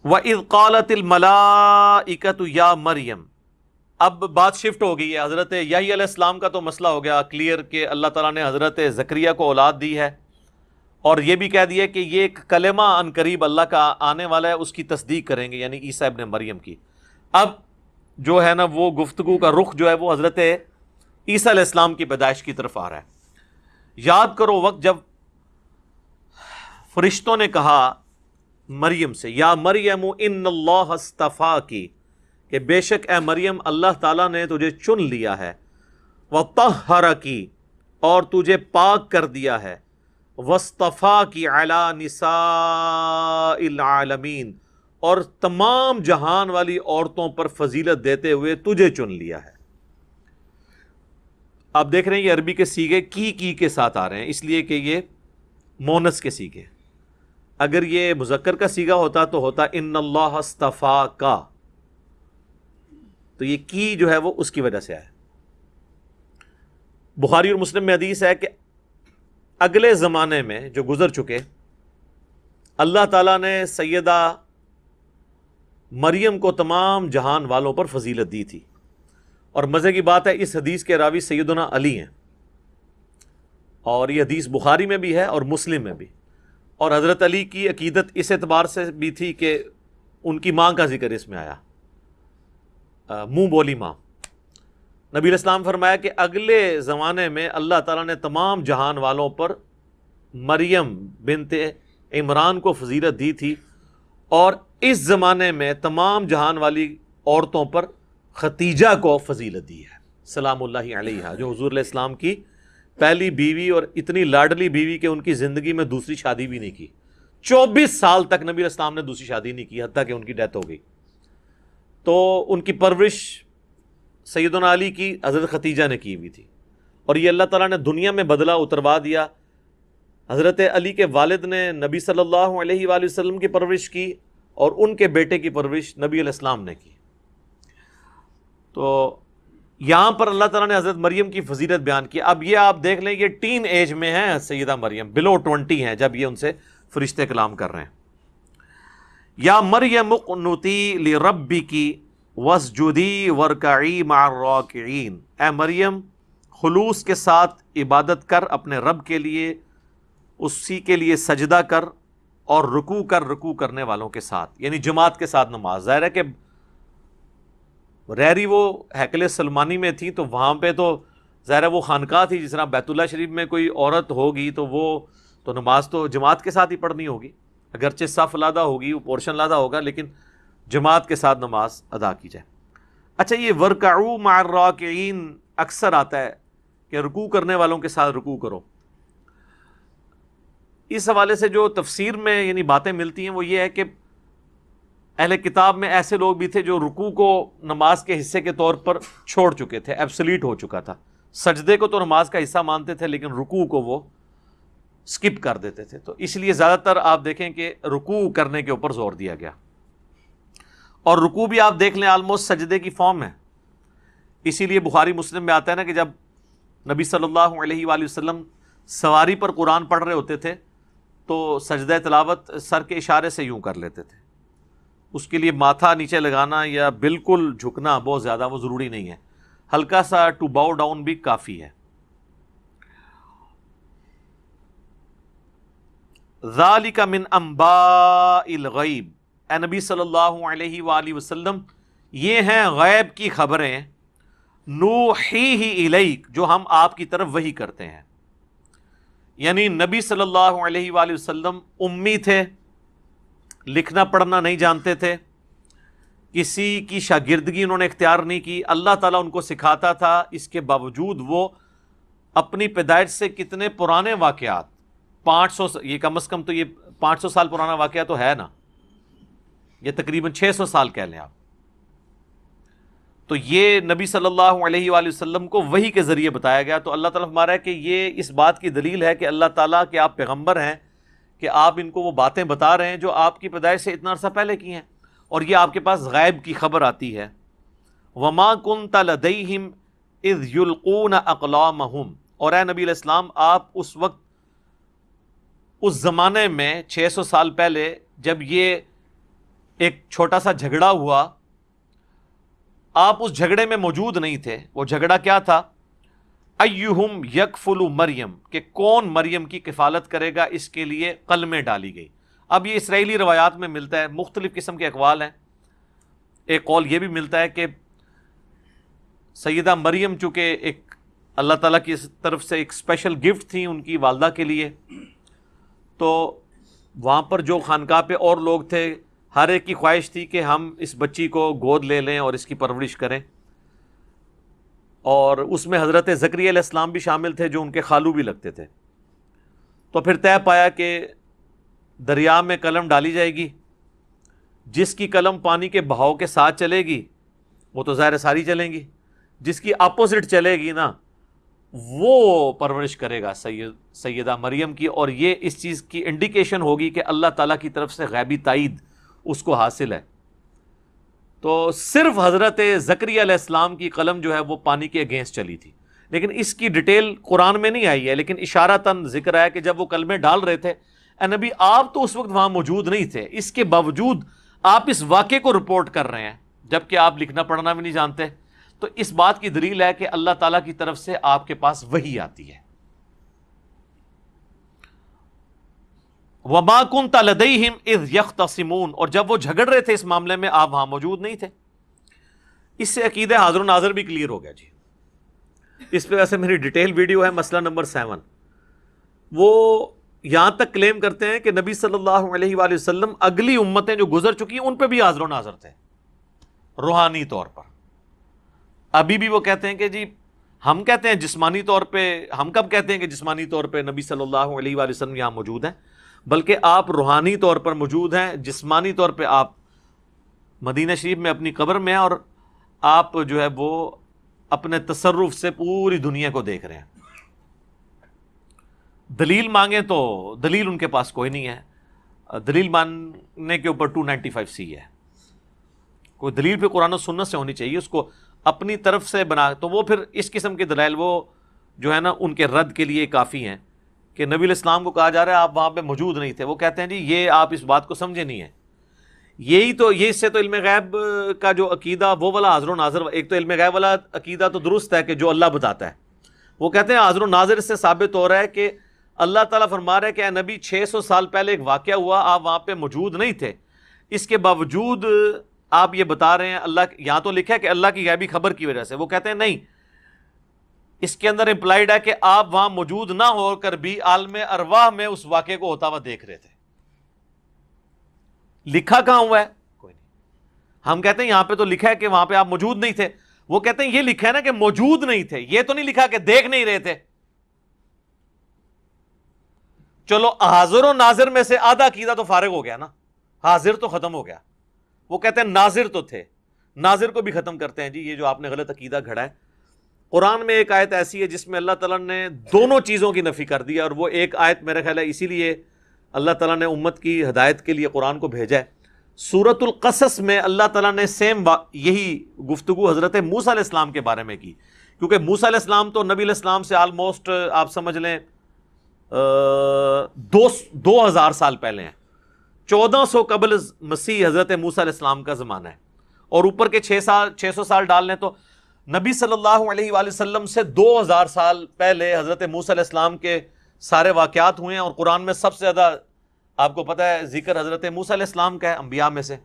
وَإِذْ قَالَتِ الْمَلَائِكَةُ يَا مَرْيَمْ. اب بات شفٹ ہو گئی ہے، حضرت یحییٰ علیہ السلام کا تو مسئلہ ہو گیا کلیئر کہ اللہ تعالیٰ نے حضرت زکریا کو اولاد دی ہے، اور یہ بھی کہہ دیا کہ یہ ایک کلمہ ان قریب اللہ کا آنے والا ہے، اس کی تصدیق کریں گے، یعنی عیسیٰ ابن مریم کی. اب جو ہے نا وہ گفتگو کا رخ جو ہے وہ حضرت عیسیٰ علیہ السلام کی پیدائش کی طرف آ رہا ہے. یاد کرو وقت جب فرشتوں نے کہا مریم سے، یا مریم ان اللہ اصطفاکی، کہ بے شک اے مریم اللہ تعالیٰ نے تجھے چن لیا ہے، وطہرکی، اور تجھے پاک کر دیا ہے، واصطفاکی علی نساء العالمین، اور تمام جہان والی عورتوں پر فضیلت دیتے ہوئے تجھے چن لیا ہے. آپ دیکھ رہے ہیں یہ عربی کے سیغے کی کے ساتھ آ رہے ہیں، اس لیے کہ یہ مونس کے سیغے. اگر یہ مذکر کا سیغہ ہوتا تو ہوتا ان اللہ اصطفاکا، تو یہ کی جو ہے وہ اس کی وجہ سے آیا. بخاری اور مسلم میں حدیث ہے کہ اگلے زمانے میں جو گزر چکے، اللہ تعالیٰ نے سیدہ مریم کو تمام جہان والوں پر فضیلت دی تھی. اور مزے کی بات ہے اس حدیث کے راوی سیدنا علی ہیں، اور یہ حدیث بخاری میں بھی ہے اور مسلم میں بھی. اور حضرت علی کی عقیدت اس اعتبار سے بھی تھی کہ ان کی ماں کا ذکر اس میں آیا، منہ بولی ماں. نبی علیہ السلام فرمایا کہ اگلے زمانے میں اللہ تعالیٰ نے تمام جہان والوں پر مریم بنت عمران کو فضیلت دی تھی، اور اس زمانے میں تمام جہان والی عورتوں پر ختیجہ کو فضیلت دی ہے سلام اللہ علیہا، جو حضور علیہ السلام کی پہلی بیوی اور اتنی لاڈلی بیوی کہ ان کی زندگی میں دوسری شادی بھی نہیں کی. 24 سال تک نبی علیہ السلام نے دوسری شادی نہیں کی، حتیٰ کہ ان کی ڈیتھ ہو گئی. تو ان کی پرورش سیدنا علی کی حضرت ختیجہ نے کی ہوئی تھی، اور یہ اللہ تعالیٰ نے دنیا میں بدلہ اتروا دیا. حضرت علی کے والد نے نبی صلی اللہ علیہ وآلہ وسلم کی پرورش کی، اور ان کے بیٹے کی پرورش نبی علیہ السلام نے کی. تو یہاں پر اللہ تعالیٰ نے حضرت مریم کی فضیلت بیان کی. اب یہ آپ دیکھ لیں یہ ٹین ایج میں ہیں سیدہ مریم، بلو 20 ہیں جب یہ ان سے فرشتے کلام کر رہے ہیں. یا مریم اقنتی لربکی واسجدی وارکعی مع الراکعین، اے مریم خلوص کے ساتھ عبادت کر اپنے رب کے لیے، اسی کے لیے سجدہ کر اور رکوع کرنے والوں کے ساتھ، یعنی جماعت کے ساتھ نماز. ظاہر ہے کہ ریری وہ ہیکل سلمانی میں تھی، تو وہاں پہ تو ظاہر ہے وہ خانقاہ تھی. جس طرح بیت اللہ شریف میں کوئی عورت ہوگی تو وہ تو نماز تو جماعت کے ساتھ ہی پڑھنی ہوگی، اگرچہ صف علیحدہ ہوگی، وہ پورشن علیحدہ ہوگا، لیکن جماعت کے ساتھ نماز ادا کی جائے. اچھا یہ ورکعوا مع الراکعین اکثر آتا ہے کہ رکوع کرنے والوں کے ساتھ رکوع کرو. اس حوالے سے جو تفسیر میں یعنی باتیں ملتی ہیں وہ یہ ہے کہ اہل کتاب میں ایسے لوگ بھی تھے جو رکوع کو نماز کے حصے کے طور پر چھوڑ چکے تھے، ایبسلیٹ ہو چکا تھا. سجدے کو تو نماز کا حصہ مانتے تھے لیکن رکوع کو وہ سکپ کر دیتے تھے. تو اس لیے زیادہ تر آپ دیکھیں کہ رکوع کرنے کے اوپر زور دیا گیا، اور رکوع بھی آپ دیکھ لیں آلموسٹ سجدے کی فارم ہے. اسی لیے بخاری مسلم میں آتا ہے نا کہ جب نبی صلی اللہ علیہ وآلہ وسلم سواری پر قرآن پڑھ رہے ہوتے تھے تو سجدہ تلاوت سر کے اشارے سے یوں کر لیتے تھے. اس کے لیے ماتھا نیچے لگانا یا بالکل جھکنا بہت زیادہ وہ ضروری نہیں ہے، ہلکا سا ٹو باؤ ڈاؤن بھی کافی ہے. ذالک من انباء الغیب، اے نبی صلی اللہ علیہ وآلہ وسلم یہ ہیں غیب کی خبریں، نوحیہ الیک، جو ہم آپ کی طرف وحی کرتے ہیں. یعنی نبی صلی اللہ علیہ وآلہ وسلم امی تھے، لکھنا پڑھنا نہیں جانتے تھے، کسی کی شاگردگی انہوں نے اختیار نہیں کی، اللہ تعالیٰ ان کو سکھاتا تھا. اس کے باوجود وہ اپنی پیدائش سے کتنے پرانے واقعات، 500، یہ کم از کم تو یہ 500 سال پرانا واقعہ تو ہے نا، یہ تقریباً 600 سال کہہ لیں آپ. تو یہ نبی صلی اللہ علیہ وآلہ وسلم کو وحی کے ذریعے بتایا گیا. تو اللہ تعالیٰ فرما رہا ہے کہ یہ اس بات کی دلیل ہے کہ اللہ تعالیٰ کہ آپ پیغمبر ہیں، کہ آپ ان کو وہ باتیں بتا رہے ہیں جو آپ کی پیدائش سے اتنا عرصہ پہلے کی ہیں، اور یہ آپ کے پاس غیب کی خبر آتی ہے. وما كنت لديهم اذ يلقون اقلامهم، اور اے نبی علیہ السلام آپ اس وقت اس زمانے میں 600 سال پہلے جب یہ ایک چھوٹا سا جھگڑا ہوا، آپ اس جھگڑے میں موجود نہیں تھے۔ وہ جھگڑا کیا تھا؟ ایہم یکفل مریم، کہ کون مریم کی کفالت کرے گا، اس کے لیے کلمے ڈالی گئی۔ اب یہ اسرائیلی روایات میں ملتا ہے، مختلف قسم کے اقوال ہیں۔ ایک قول یہ بھی ملتا ہے کہ سیدہ مریم چونکہ ایک اللہ تعالیٰ کی طرف سے ایک اسپیشل گفٹ تھی ان کی والدہ کے لیے، تو وہاں پر جو خانقاہ پہ اور لوگ تھے ہر ایک کی خواہش تھی کہ ہم اس بچی کو گود لے لیں اور اس کی پرورش کریں، اور اس میں حضرت زکریا علیہ السلام بھی شامل تھے جو ان کے خالو بھی لگتے تھے۔ تو پھر طے پایا کہ دریا میں قلم ڈالی جائے گی، جس کی قلم پانی کے بہاؤ کے ساتھ چلے گی وہ تو ظاہر ساری چلیں گی، جس کی اپوزٹ چلے گی نا وہ پرورش کرے گا سیدہ مریم کی، اور یہ اس چیز کی انڈیکیشن ہوگی کہ اللہ تعالیٰ کی طرف سے غیبی تائید اس کو حاصل ہے۔ تو صرف حضرت زکریا علیہ السلام کی قلم جو ہے وہ پانی کے اگینسٹ چلی تھی، لیکن اس کی ڈیٹیل قرآن میں نہیں آئی ہے، لیکن اشارتاً ذکر آیا کہ جب وہ کلمے ڈال رہے تھے، اے نبی آپ تو اس وقت وہاں موجود نہیں تھے، اس کے باوجود آپ اس واقعے کو رپورٹ کر رہے ہیں جبکہ آپ لکھنا پڑھنا بھی نہیں جانتے۔ تو اس بات کی دلیل ہے کہ اللہ تعالیٰ کی طرف سے آپ کے پاس وحی آتی ہے۔ وَمَا كُنْتَ لَدَيْهِمْ إِذْ يَخْتَصِمُونَ، اور جب وہ جھگڑ رہے تھے اس معاملے میں آپ وہاں موجود نہیں تھے۔ اس سے عقیدہ حاضر و ناظر بھی کلیئر ہو گیا جی۔ اس پہ ویسے میری ڈیٹیل ویڈیو ہے، مسئلہ نمبر 7۔ وہ یہاں تک کلیم کرتے ہیں کہ نبی صلی اللہ علیہ وآلہ وسلم اگلی امتیں جو گزر چکی ہیں ان پہ بھی حاضر و ناظر تھے روحانی طور پر۔ ابھی بھی وہ کہتے ہیں کہ جی ہم کہتے ہیں جسمانی طور پہ، ہم کب کہتے ہیں کہ جسمانی طور پہ نبی صلی اللہ علیہ وآلہ وسلم یہاں موجود ہیں، بلکہ آپ روحانی طور پر موجود ہیں، جسمانی طور پہ آپ مدینہ شریف میں اپنی قبر میں ہیں، اور آپ جو ہے وہ اپنے تصرف سے پوری دنیا کو دیکھ رہے ہیں۔ دلیل مانگیں تو دلیل ان کے پاس کوئی نہیں ہے، دلیل ماننے کے اوپر 295C ہے، کوئی دلیل پہ قرآن و سنت سے ہونی چاہیے، اس کو اپنی طرف سے بنا، تو وہ پھر اس قسم کے دلائل وہ جو ہے نا ان کے رد کے لیے کافی ہیں کہ نبی علیہ السلام کو کہا جا رہا ہے آپ وہاں پہ موجود نہیں تھے، وہ کہتے ہیں جی یہ آپ اس بات کو سمجھے نہیں ہیں، یہی تو یہ اس سے تو علم غیب کا جو عقیدہ وہ والا حاضر و ناظر، ایک تو علم غیب والا عقیدہ تو درست ہے کہ جو اللہ بتاتا ہے، وہ کہتے ہیں حاضر و ناظر اس سے ثابت ہو رہا ہے کہ اللہ تعالیٰ فرما رہا ہے کہ اے نبی 600 سال پہلے ایک واقعہ ہوا، آپ وہاں پہ موجود نہیں تھے، اس کے باوجود آپ یہ بتا رہے ہیں، اللہ یہاں تو لکھا ہے کہ اللہ کی غیبی خبر کی وجہ سے، وہ کہتے ہیں نہیں، اس کے اندر امپلائڈ ہے کہ آپ وہاں موجود نہ ہو کر بھی عالم ارواح میں اس واقعے کو ہوتا ہوا دیکھ رہے تھے۔ لکھا کہاں ہوا ہے؟ کوئی نہیں۔ ہم کہتے ہیں یہاں پہ تو لکھا ہے کہ وہاں پہ آپ موجود نہیں تھے، وہ کہتے ہیں یہ لکھا ہے نا کہ موجود نہیں تھے، یہ تو نہیں لکھا کہ دیکھ نہیں رہے تھے۔ چلو حاضر و ناظر میں سے آدھا عقیدہ تو فارغ ہو گیا نا، حاضر تو ختم ہو گیا، وہ کہتے ہیں ناظر تو تھے، ناظر کو بھی ختم کرتے ہیں جی، یہ جو آپ نے غلط عقیدہ گھڑا ہے۔ قرآن میں ایک آیت ایسی ہے جس میں اللہ تعالیٰ نے دونوں چیزوں کی نفی کر دی، اور وہ ایک آیت میرا خیال ہے اسی لیے اللہ تعالیٰ نے امت کی ہدایت کے لیے قرآن کو بھیجا ہے۔ سورۃ القصص میں اللہ تعالیٰ نے سیم یہی گفتگو حضرت موسیٰ علیہ السلام کے بارے میں کی، کیونکہ موسیٰ علیہ السلام تو نبی علیہ السلام سے آلموسٹ آپ سمجھ لیں 2000 سال پہلے ہیں، 1400 قبل مسیح حضرت موسیٰ علیہ السلام کا زمانہ ہے، اور اوپر کے 600 سال ڈال لیں تو نبی صلی اللہ علیہ وآلہ وسلم سے 2000 سال پہلے حضرت موسیٰ علیہ السلام کے سارے واقعات ہوئے ہیں، اور قرآن میں سب سے زیادہ آپ کو پتہ ہے ذکر حضرت موسیٰ علیہ السلام کا ہے انبیاء میں سے،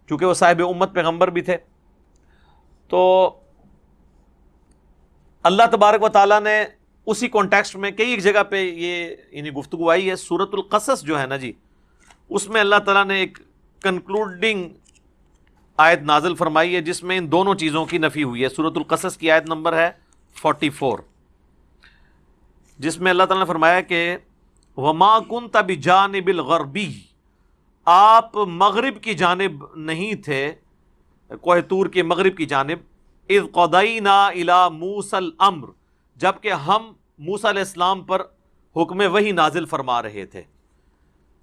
چونکہ وہ صاحب امت پیغمبر بھی تھے۔ تو اللہ تبارک و تعالیٰ نے اسی کانٹیکسٹ میں کئی ایک جگہ پہ یہ یعنی گفتگو آئی ہے۔ سورۃ القصص جو ہے نا جی، اس میں اللہ تعالیٰ نے ایک کنکلوڈنگ آیت نازل فرمائی ہے جس میں ان دونوں چیزوں کی نفی ہوئی ہے۔ سورۃ القصص کی آیت نمبر ہے 44، جس میں اللہ تعالیٰ نے فرمایا کہ وَمَا كُنْتَ بِجَانِبِ الْغَرْبِيِّ، آپ مغرب کی جانب نہیں تھے، کوہ طور کے مغرب کی جانب، اِذْ قَضَيْنَا إِلَى مُوسَى الْأَمْرَ، جبکہ ہم موسیٰ علیہ السلام پر حکم وحی نازل فرما رہے تھے۔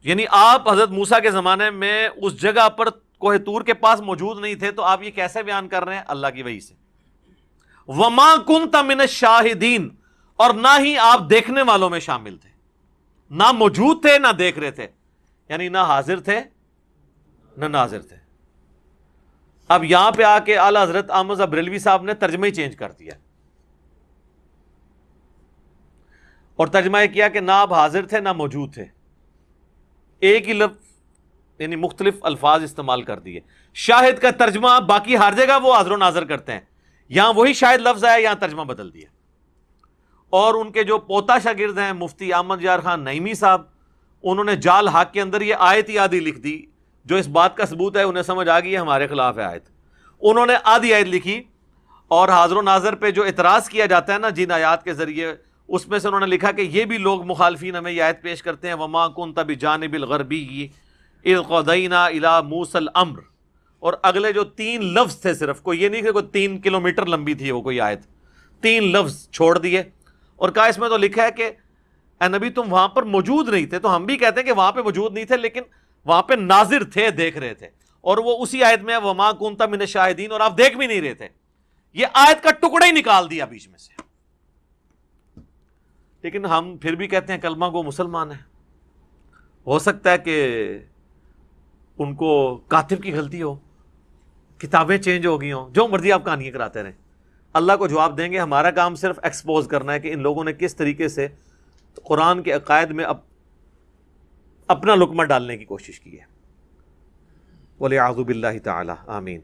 یعنی آپ حضرت موسیٰ کے زمانے میں اس جگہ پر کوہ طور کے پاس موجود نہیں تھے، تو آپ یہ کیسے بیان کر رہے ہیں؟ اللہ کی وحی سے۔ وَمَا كُنْتَ مِنَ الشَّاهِدِينَ، اور نہ ہی آپ دیکھنے والوں میں شامل تھے، نہ موجود تھے نہ دیکھ رہے تھے، یعنی نہ حاضر تھے نہ ناظر تھے۔ اب یہاں پہ آ کے اعلیٰ حضرت احمد رضا بریلوی صاحب نے ترجمہ ہی چینج کر دیا، اور ترجمہ یہ کیا کہ نہ آپ حاضر تھے نہ موجود تھے، ایک ہی لفظ یعنی مختلف الفاظ استعمال کر دیے۔ شاہد کا ترجمہ باقی ہر جگہ وہ حاضر و ناظر کرتے ہیں، یہاں وہی شاہد لفظ آیا، یہاں ترجمہ بدل دیا۔ اور ان کے جو پوتا شاگرد ہیں مفتی احمد یار خان نعیمی صاحب، انہوں نے جال حق کے اندر یہ آیت ہی آدھی لکھ دی، جو اس بات کا ثبوت ہے، انہیں سمجھ آ گئی ہے ہمارے خلاف ہے آیت۔ انہوں نے آدھی آیت لکھی، اور حاضر و ناظر پہ جو اعتراض کیا جاتا ہے نا جن آیات کے ذریعے، اس میں سے انہوں نے لکھا کہ یہ بھی لوگ مخالفین ہمیں یہ آیت پیش کرتے ہیں وما کنت بجانب الغربی اذ قضینا الی موسی الامر، اور اگلے جو 3 لفظ تھے، صرف کوئی یہ نہیں کہ کوئی 3 کلومیٹر لمبی تھی وہ کوئی آیت، 3 لفظ چھوڑ دیے اور کہا اس میں تو لکھا ہے کہ اے نبی تم وہاں پر موجود نہیں تھے، تو ہم بھی کہتے ہیں کہ وہاں پہ موجود نہیں تھے، لیکن وہاں پہ ناظر تھے، دیکھ رہے تھے، اور وہ اسی آیت میں وما کنت من الشاہدین، اور آپ دیکھ بھی نہیں رہے تھے۔ یہ آیت کا ٹکڑا ہی نکال دیا بیچ میں سے، لیکن ہم پھر بھی کہتے ہیں کلمہ گو مسلمان ہیں۔ ہو سکتا ہے کہ ان کو کاتب کی غلطی ہو، کتابیں چینج ہو گئی ہوں، جو مرضی آپ کہانیاں کراتے رہیں، اللہ کو جواب دیں گے۔ ہمارا کام صرف ایکسپوز کرنا ہے کہ ان لوگوں نے کس طریقے سے قرآن کے عقائد میں اپنا لقمہ ڈالنے کی کوشش کی ہے۔ وَلِعَاذُ بِاللَّهِ تَعَالَى، آمین۔